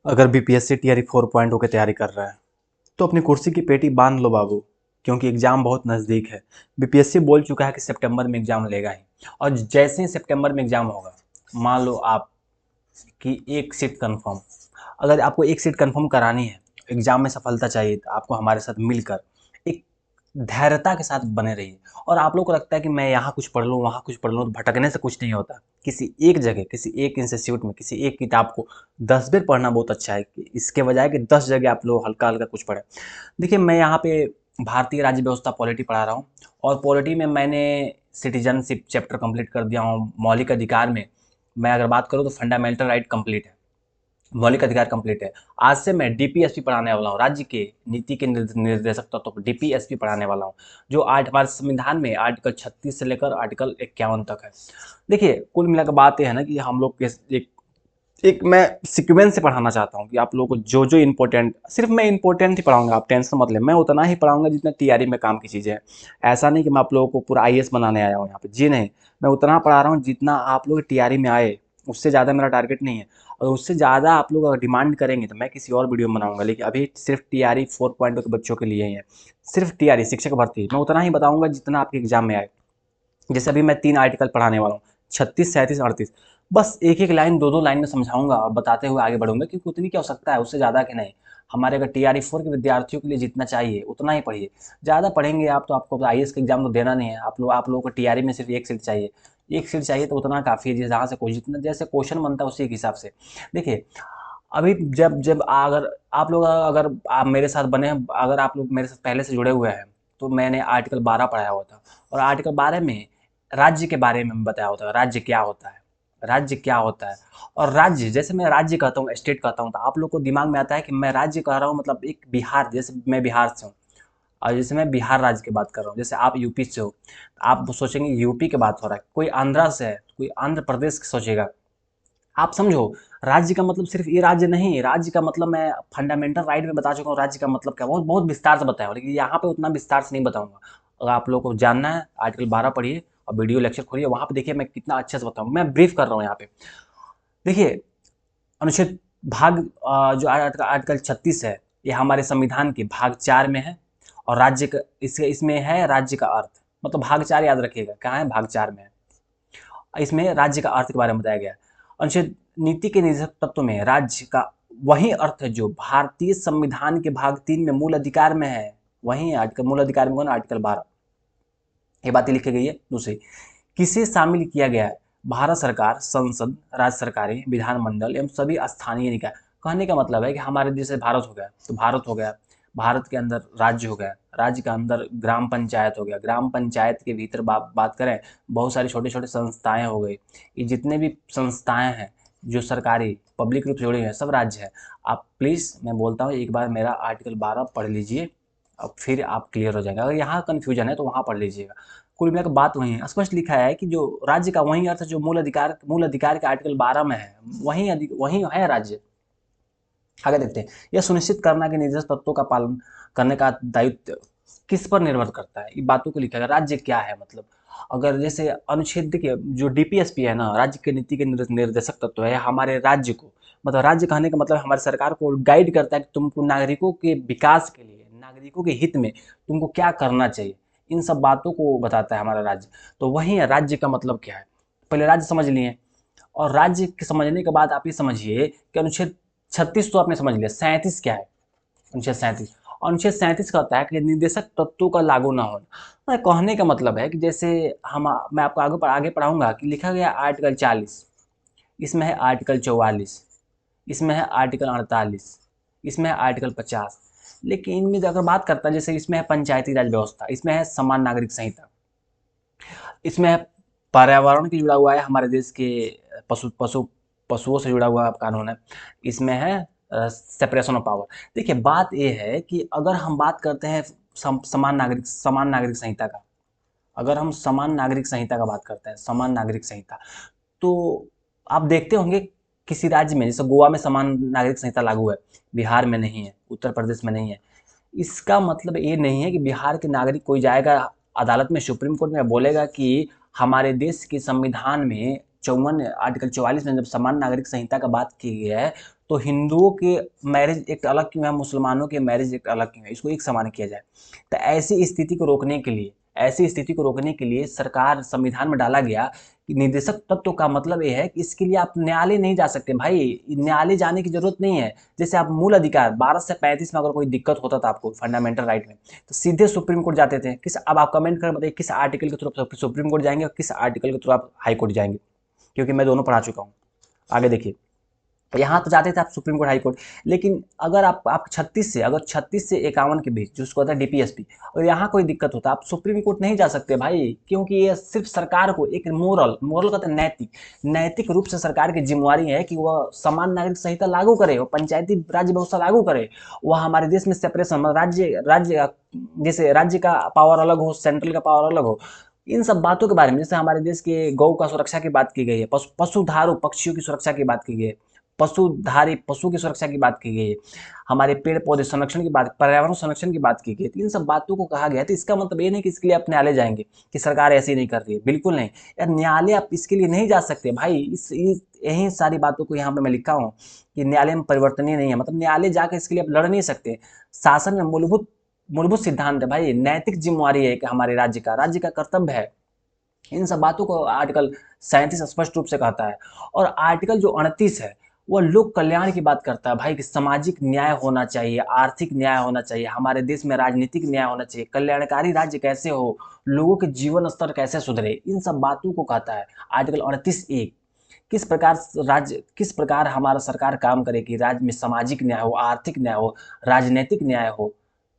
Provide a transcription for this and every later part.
अगर BPSC TRE 4.0 की तैयारी कर रहा है तो अपनी कुर्सी की पेटी बांध लो बाबू, क्योंकि एग्ज़ाम बहुत नज़दीक है। बीपीएससी बोल चुका है कि सितंबर में एग्ज़ाम लेगा ही, और जैसे ही सितंबर में एग्ज़ाम होगा, मान लो आप कि एक सीट कंफर्म, अगर आपको एक सीट कंफर्म करानी है, एग्ज़ाम में सफलता चाहिए, तो आपको हमारे साथ मिलकर एक धैर्यता के साथ बने रहिए। और आप लोग को लगता है कि मैं यहाँ कुछ पढ़ लूँ, वहाँ कुछ पढ़ लूँ, तो भटकने से कुछ नहीं होता। किसी एक जगह, किसी एक इंस्टीट्यूट में, किसी एक किताब को 10 बार पढ़ना बहुत अच्छा है, कि इसके बजाय कि 10 जगह आप लोग हल्का-हल्का कुछ पढ़ें। देखिए, मैं यहाँ पे भारतीय राज्य व्यवस्था पॉलिटी पढ़ा रहा हूँ, और पॉलिटी में मैंने सिटीज़नशिप चैप्टर कंप्लीट कर दिया हूँ। मौलिक अधिकार में मैं अगर बात करूँ तो फंडामेंटल राइट कंप्लीट है, मौलिक अधिकार कंप्लीट है। आज से मैं डीपीएसपी पढ़ाने वाला हूँ, राज्य के नीति के निर्देशक तत्व को डीपीएसपी पढ़ाने वाला हूँ, जो आज हमारे संविधान में आर्टिकल 36 से लेकर आर्टिकल 51 तक है। देखिए, कुल मिलाकर बात ये है ना कि हम लोग के एक एक मैं सीक्वेंस से पढ़ाना चाहता हूँ कि आप लोगों को जो जो इम्पोर्टेंट, सिर्फ मैं इम्पोर्टेंट ही पढ़ाऊंगा, आप टेंशन मत लें। मैं उतना ही पढ़ाऊंगा जितना टीआरई में काम की चीज़ें हैं। ऐसा नहीं कि मैं आप लोगों को पूरा आईएएस बनाने आया हूँ यहाँ पे, जी नहीं। मैं उतना पढ़ा रहा हूँ जितना आप लोग टीआरई में आए, उससे ज़्यादा मेरा टारगेट नहीं है। और उससे ज़्यादा आप लोग अगर डिमांड करेंगे तो मैं किसी और वीडियो में बनाऊंगा, लेकिन अभी सिर्फ टीआरई 4.0 के बच्चों के लिए ही है। सिर्फ टीआरई शिक्षक भर्ती मैं उतना ही बताऊंगा जितना आपके एग्जाम में आए। जैसे अभी मैं 3 आर्टिकल पढ़ाने वाला हूँ, 36, 37, 38। बस एक-एक लाइन, 2-2 लाइन में समझाऊँगा और बताते हुए आगे बढ़ूँगा, क्योंकि उतनी की आवश्यकता है, उससे ज़्यादा की नहीं। हमारे अगर टीआरई 4 के विद्यार्थियों के लिए जितना चाहिए, उतना ही पढ़िए। ज़्यादा पढ़ेंगे आप तो आपको आईएएस का एग्ज़ाम तो देना नहीं है। आप लोगों को टीआरई में सिर्फ 1 सीट चाहिए। 1 सीट चाहिए तो उतना काफ़ी है, जहाँ से जितना जैसे क्वेश्चन बनता है उसी के हिसाब से। देखिए, अभी जब जब अगर आप लोग अगर आप मेरे साथ बने हैं, अगर आप लोग मेरे साथ पहले से जुड़े हुए हैं, तो मैंने आर्टिकल 12 पढ़ाया हुआ था, और आर्टिकल 12 में राज्य के बारे में बताया होता है, राज्य क्या होता है, राज्य क्या होता है। और राज्य, जैसे मैं राज्य कहता हूँ, स्टेट कहता हूँ, तो आप लोग को दिमाग में आता है कि मैं राज्य कह रहा हूँ, मतलब एक बिहार, जैसे मैं बिहार से हूँ, और जैसे मैं बिहार राज्य की बात कर रहा हूँ, जैसे आप यूपी से हो, तो आप सोचेंगे यूपी की बात हो रहा है। कोई आंध्रा से है, कोई आंध्र प्रदेश की सोचेगा। आप समझो, राज्य का मतलब सिर्फ ये राज्य नहीं, राज्य का मतलब मैं फंडामेंटल राइट में बता चुका हूँ, राज्य का मतलब क्या, बहुत बहुत विस्तार से बताया हूँ, लेकिन यहाँ पे उतना विस्तार से नहीं बताऊंगा। अगर आप लोगों को जानना है, आर्टिकल 12 पढ़िए और वीडियो लेक्चर खोलिए, वहाँ पे देखिए मैं कितना अच्छे से बताऊँ। मैं ब्रीफ कर रहा हूँ यहाँ पे। देखिए, अनुच्छेद भाग जो आर्टिकल 36 है, ये हमारे संविधान के भाग 4 में है, और राज्य का इसमें है राज्य का अर्थ। मतलब भाग 4 याद रखिएगा, कहाँ है, भाग 4 में है। इसमें राज्य का अर्थ के बारे में बताया गया है। अनुच्छेद नीति के निदेशक तत्व में राज्य का वही अर्थ है जो भारतीय संविधान के भाग 3 में मूल अधिकार में है। वही है आर्टिकल, मूल अधिकार में कौन, आर्टिकल 12। ये बातें लिखी गई है। दूसरी, किसे शामिल किया गया है, भारत सरकार, संसद, राज्य सरकारें, विधानमंडल एवं सभी स्थानीय निकाय। कहने का मतलब है कि हमारे जैसे भारत हो गया तो भारत हो गया, भारत के अंदर राज्य हो गया, राज्य के अंदर ग्राम पंचायत हो गया, ग्राम पंचायत के भीतर बात करें, बहुत सारी छोटे छोटे संस्थाएं हो गई। ये जितने भी संस्थाएं हैं जो सरकारी पब्लिक रूप से जुड़ी हुई हैं, सब राज्य है। आप प्लीज़, मैं बोलता हूँ, एक बार मेरा आर्टिकल 12 पढ़ लीजिए, अब फिर आप क्लियर हो जाएंगे। अगर यहाँ कन्फ्यूजन है तो वहाँ पढ़ लीजिएगा। कुल मिलाकर बात वही है, स्पष्ट लिखा है कि जो राज्य का वही अर्थ जो मूल अधिकार के आर्टिकल 12 में है, वही है राज्य। आगे देखते हैं, यह सुनिश्चित करना कि निर्दिष्ट तत्वों का पालन करने का दायित्व किस पर निर्भर करता है, इन बातों को लिखा है। राज्य क्या है, मतलब अगर जैसे अनुच्छेद, देखिए जो डीपीएसपी है ना, राज्य के नीति के निर्देशक तत्व है, हमारे राज्य को, मतलब राज्य कहने का मतलब हमारी सरकार को गाइड करता है कि तुमको नागरिकों के विकास के लिए, नागरिकों के हित में तुमको क्या करना चाहिए, इन सब बातों को बताता है हमारा राज्य। तो वही है, राज्य का मतलब क्या है, पहले राज्य समझ लिए। और राज्य के समझने के बाद आप ये समझिए कि अनुच्छेद 36 तो आपने समझ लिया, 37 क्या है, अनुच्छेद 37। अनुच्छेद 37 कहता है कि निर्देशक तत्वों का लागू ना होना। कहने का मतलब है कि जैसे हम, मैं आपको आगे पढ़ाऊंगा कि लिखा गया आर्टिकल 40, इसमें है आर्टिकल 44, इसमें है आर्टिकल 48, इसमें है आर्टिकल 50। लेकिन इनमें अगर बात करता है, जैसे इसमें है पंचायती राज व्यवस्था, इसमें है समान नागरिक संहिता, इसमें है पर्यावरण की जुड़ा हुआ है, हमारे देश के पशुओं से जुड़ा हुआ कानून है, इसमें है सेपरेशन ऑफ पावर। देखिए, बात ये है कि अगर हम बात करते हैं समान नागरिक संहिता का, अगर हम समान नागरिक संहिता का बात करते हैं, समान नागरिक संहिता, तो आप देखते होंगे किसी राज्य में, जैसे गोवा में समान नागरिक संहिता लागू है, बिहार में नहीं है, उत्तर प्रदेश में नहीं है। इसका मतलब ये नहीं है कि बिहार के नागरिक कोई जाएगा अदालत में, सुप्रीम कोर्ट में बोलेगा कि हमारे देश के संविधान में 54 आर्टिकल 44 में जब समान नागरिक संहिता का बात की गई है, तो हिंदुओं के मैरिज एक्ट अलग क्यों है, मुसलमानों के मैरिज एक्ट अलग क्यों है, इसको एक समान किया जाए। तो ऐसी स्थिति को रोकने के लिए सरकार संविधान में डाला गया कि निदेशक तत्व का मतलब ये है कि इसके लिए आप न्यायालय नहीं जा सकते भाई, न्यायालय जाने की जरूरत नहीं है। जैसे आप मूल अधिकार 12 से 35 में अगर कोई दिक्कत होता था आपको फंडामेंटल राइट में, तो सीधे सुप्रीम कोर्ट जाते थे। अब आप कमेंट कर बताइए किस आर्टिकल के थ्रू सुप्रीम कोर्ट जाएंगे और किस आर्टिकल के थ्रू आप हाई कोर्ट जाएंगे, क्योंकि मैं दोनों पढ़ा चुका हूँ। आगे देखिए, यहाँ तो जाते थे आप सुप्रीम कोर्ट, हाई कोर्ट, लेकिन अगर आप 36 से 51 के बीच, जिसको होता है डीपीएसपी, और यहाँ कोई दिक्कत होता है, आप सुप्रीम कोर्ट नहीं जा सकते भाई, क्योंकि ये सिर्फ सरकार को एक मोरल कहते हैं नैतिक रूप से सरकार की जिम्मेवारी है कि वह समान नागरिक संहिता लागू करे, वो पंचायती राज्य व्यवस्था लागू करे, वह हमारे देश में सेपरेशन, राज्य जैसे राज्य का पावर अलग हो, सेंट्रल का पावर अलग हो, इन सब बातों के बारे में। जैसे हमारे देश के गौ का सुरक्षा की बात की गई है, पशुधारू पक्षियों की सुरक्षा की बात की गई है, पशु की सुरक्षा की बात की गई है, हमारे पेड़ पौधे संरक्षण की बात, पर्यावरण संरक्षण की बात की गई है, तो इन सब बातों को कहा गया। तो इसका मतलब ये नहीं कि इसके लिए आप न्यायालय जाएंगे कि सरकार ऐसे ही नहीं कर रही है, बिल्कुल नहीं यार, न्यायालय आप इसके लिए नहीं जा सकते भाई। यही सारी बातों को यहाँ पे मैं लिखा हूँ कि न्यायालय में परिवर्तनीय नहीं है, मतलब न्यायालय जाकर इसके लिए आप लड़ नहीं सकते। शासन में मूलभूत सिद्धांत है भाई, नैतिक जिम्मेवारी है कि हमारे राज्य का कर्तव्य है। इन सब बातों को आर्टिकल 37 स्पष्ट रूप से कहता है। और आर्टिकल जो 38 है वो लोक कल्याण की बात करता है भाई, कि सामाजिक न्याय होना चाहिए, आर्थिक न्याय होना चाहिए, हमारे देश में राजनीतिक न्याय होना चाहिए, कल्याणकारी राज्य कैसे हो, लोगों के जीवन स्तर कैसे सुधरे, इन सब बातों को कहता है आर्टिकल 38(1). किस प्रकार हमारा सरकार काम करे कि राज्य में सामाजिक न्याय हो, आर्थिक न्याय हो, राजनीतिक न्याय हो,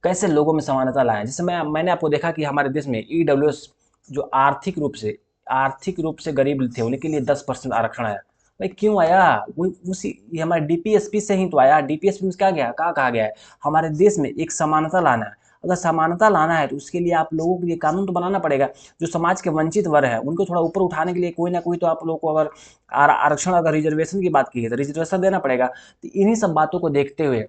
कैसे लोगों में समानता लाएं। जैसे मैंने आपको देखा कि हमारे देश में ईडब्ल्यूएस जो आर्थिक रूप से गरीब थे उनके लिए 10% आरक्षण आया। भाई क्यों आया, वो उसी ये हमारे डीपीएसपी से ही तो आया। डीपीएसपी में क्या कहा गया है, हमारे देश में एक समानता लाना है। अगर समानता लाना है तो उसके लिए आप लोगों के लिए कानून तो बनाना पड़ेगा। जो समाज के वंचित वर्ग है उनको थोड़ा ऊपर उठाने के लिए कोई ना कोई तो आप लोगों को, अगर आरक्षण, अगर रिजर्वेशन की बात की है तो रिजर्वेशन देना पड़ेगा। तो इन्हीं सब बातों को देखते हुए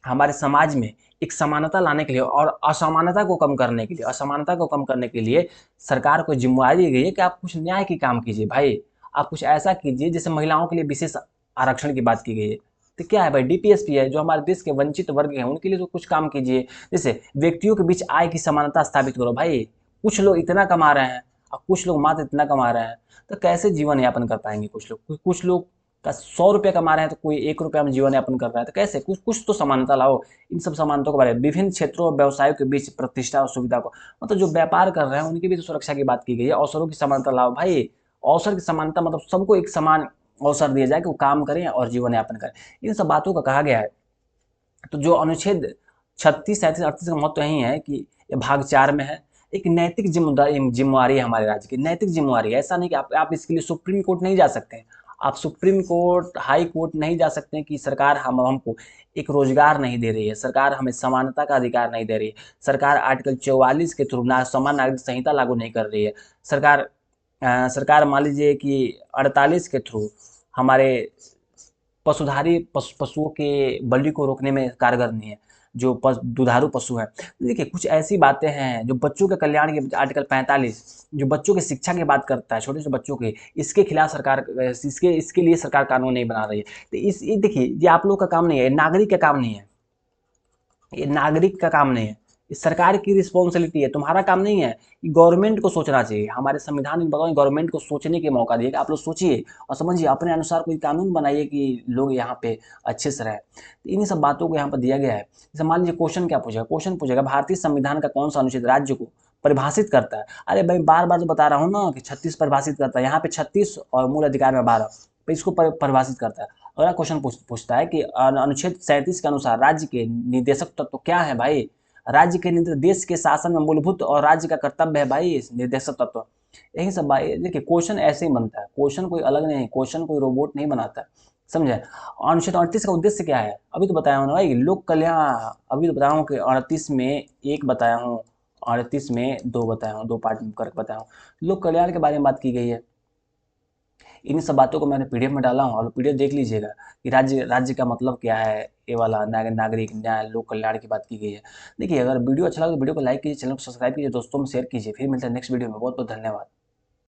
हमारे समाज में एक समानता लाने के लिए और असमानता को कम करने के लिए सरकार को जिम्मेदारी दी गई है कि आप कुछ न्याय की काम कीजिए भाई। आप कुछ ऐसा कीजिए, जैसे महिलाओं के लिए विशेष आरक्षण की बात की गई है, तो क्या है भाई, डीपीएसपी है, जो हमारे देश के वंचित वर्ग हैं उनके लिए तो कुछ काम कीजिए। जैसे व्यक्तियों के बीच आय की समानता स्थापित करो भाई। कुछ लोग इतना कमा रहे हैं और कुछ लोग मात्र इतना कमा रहे हैं, तो कैसे जीवन यापन कर पाएंगे। कुछ लोग का 100 रुपये कमा रहे हैं तो कोई 1 रुपया में जीवन यापन कर रहा है, तो कैसे, कुछ तो समानता लाओ। इन सब समानताओं के बारे में विभिन्न क्षेत्रों और व्यवसायों के बीच प्रतिष्ठा और सुविधा को, मतलब जो व्यापार कर रहे हैं उनकी भी तो सुरक्षा की बात की गई है। अवसरों की समानता लाओ भाई। अवसर की समानता मतलब सबको एक समान अवसर दिया जाए कि वो काम करें और जीवन यापन करें, इन सब बातों का कहा गया है। तो जो अनुच्छेद 36, 37, 38 का महत्व यही है कि ये भाग 4 में है। एक नैतिक जिम्मेवारी है हमारे राज्य की, नैतिक जिम्मेवारी है। ऐसा नहीं कि आप इसके लिए सुप्रीम कोर्ट नहीं जा सकते हैं, आप सुप्रीम कोर्ट, हाई कोर्ट नहीं जा सकते हैं कि सरकार हमको एक रोजगार नहीं दे रही है, सरकार हमें समानता का अधिकार नहीं दे रही है, सरकार आर्टिकल 44 के थ्रू समान नागरिक संहिता लागू नहीं कर रही है, सरकार मान लीजिए कि 48 के थ्रू हमारे पशुओं के बलि को रोकने में कारगर नहीं है, जो दुधारू पशु हैं। देखिए कुछ ऐसी बातें हैं जो बच्चों के कल्याण के, आर्टिकल 45 जो बच्चों की शिक्षा की बात करता है, छोटे छोटे बच्चों के, इसके खिलाफ सरकार, इसके लिए सरकार कानून नहीं बना रही है। तो ये देखिए, ये आप लोग का काम नहीं है, नागरिक का काम नहीं है, ये नागरिक का काम नहीं है, ये सरकार की रिस्पॉन्सिबिलिटी है, तुम्हारा काम नहीं है। गवर्नमेंट को सोचना चाहिए, हमारे संविधान में बताओ, गवर्नमेंट को सोचने के मौका दिए, आप लोग सोचिए और समझिए, अपने अनुसार कोई कानून बनाइए कि लोग यहाँ पे अच्छे से रहें। तो इन्हीं सब बातों को यहाँ पर दिया गया है। जैसे मान लीजिए क्वेश्चन क्या पूछेगा, क्वेश्चन पूछेगा भारतीय संविधान का कौन सा अनुच्छेद राज्य को परिभाषित करता है। अरे भाई बार बार तो बता रहा हूँ ना कि 36 परिभाषित करता है, यहाँ पे 36 और मूल अधिकार में 12, तो इसको परिभाषित करता है। अगला क्वेश्चन पूछता है कि अनुच्छेद 37 के अनुसार राज्य के निर्देशक तत्व तो क्या है भाई। राज्य के देश के शासन में मूलभूत और राज्य का कर्तव्य है भाई निर्देशक तत्व। यही सब भाई, देखिए क्वेश्चन ऐसे ही बनता है, क्वेश्चन कोई अलग नहीं, क्वेश्चन कोई रोबोट नहीं बनाता है, समझे। अनुच्छेद 38 का उद्देश्य क्या है, अभी तो बताया हूँ ना भाई, लोक कल्याण। अभी तो बताया हूँ कि 38 में 1 बताया हूँ, 38 में 2 बताया हूँ, 2 पार्ट में करके बताया हूँ। लोक कल्याण के बारे में बात की गई है। इन सब बातों को मैंने पीडीएफ में डाला हूँ, और पीडीएफ देख लीजिएगा कि राज्य का मतलब क्या है। ये वाला नागरिक न्याय, लोक कल्याण की बात की गई है। देखिए अगर वीडियो अच्छा लगा तो वीडियो को लाइक कीजिए, चैनल को सब्सक्राइब कीजिए, दोस्तों में शेयर कीजिए। फिर मिलते हैं नेक्स्ट वीडियो में। बहुत बहुत धन्यवाद।